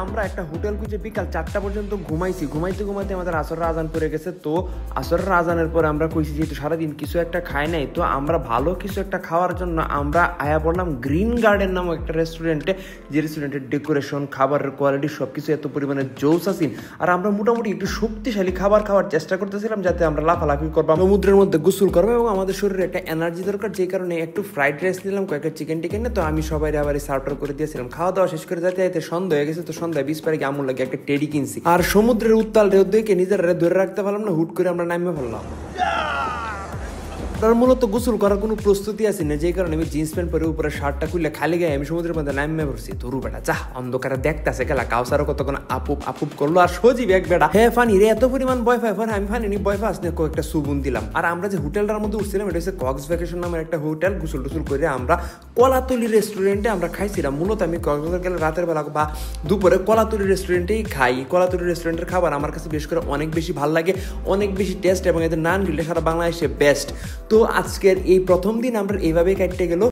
আমরা একটা হোটেল খুঁজে বিকাল 4টা পর্যন্ত ঘুমাইতে ঘুমাইতে আমাদের আসরের আজান পড়ে গেছে। তো আসরের আজানের পরে আমরা কইছি যেহেতু সারাদিন কিছু একটা খাই নাই, তো আমরা ভালো কিছু একটা খাওয়ার জন্য আমরা আয়া পড়লাম গ্রিন গার্ডেন নামক একটা রেস্টুরেন্টে, যে রেস্টুরেন্টের ডেকোরেশন, খাবারের কোয়ালিটি সবকিছু এত পরিমাণে জোস আসিন। আর আমরা মোটামুটি একটু শক্তিশালী খাবার খাওয়ার চেষ্টা করতেছিলাম যাতে আমরা লাফালাফি করবো, সমুদ্রের মধ্যে গোসল করবো এবং আমাদের শরীরে একটা এনার্জি দরকার, যে কারণে একটু ফ্রাইড রাইস নিলাম, কয়েকটা চিকেন টিকেন। তো আমি সবাই আবার সার্ভার করে দিয়েছিলাম। খাওয়া দাওয়া শেষ করে যাতে যাতে সন্ধ্যা হয়ে গেছে। তো সন্ধ্যায় 20 তারিখে আমুল লাগে একটা টেডি কিনছি, আর সমুদ্রের উত্তাল ঢেউ দেখে নিজেরা ধরে রাখতে পারলাম না, হুট করে আমরা নামিয়ে ফেললাম। মূলত গোসল করার কোনো প্রস্তুতি আছে না, যে কারণে আমি জিন্স প্যান্ট পরে উপরে শার্টটা খুললে খালি গায়ে আমি সমুদ্রের মধ্যে নামিয়ে পড়ছি। ধরু বেটা যা, অন্ধকারে দেখতেছে গেলা। কাউসারও কতক্ষণ আপুপ করলো, আর সজীব এক বেটা হ্যাঁ ফানি রে, এত পরিমাণ ভয় পায় ফোন আমি ফানি ভয় পাস না, কয়েকটা সুগুন দিলাম। আর আমরা যে হোটেলটার মধ্যে উঠছিলাম এটা হচ্ছে কক্স ভ্যাকেশন নামের একটা হোটেল। গোসল টুসুল করে আমরা কলাতলি রেস্টুরেন্টে আমরা খাইছিলাম। মূলত আমি কক্সবাজার গেলে রাতের বেলা বা দুপুরে কলাতলি রেস্টুরেন্টেই খাই। কলাতলি রেস্টুরেন্টের খাবার আমার কাছে বিশেষ করে অনেক বেশি ভালো লাগে, অনেক বেশি টেস্ট, এবং এদের নান গিলটা সারা বাংলাদেশে বেস্ট। তো আজকের এই প্রথম দিন আমরা এইভাবেই কাটতে গেল।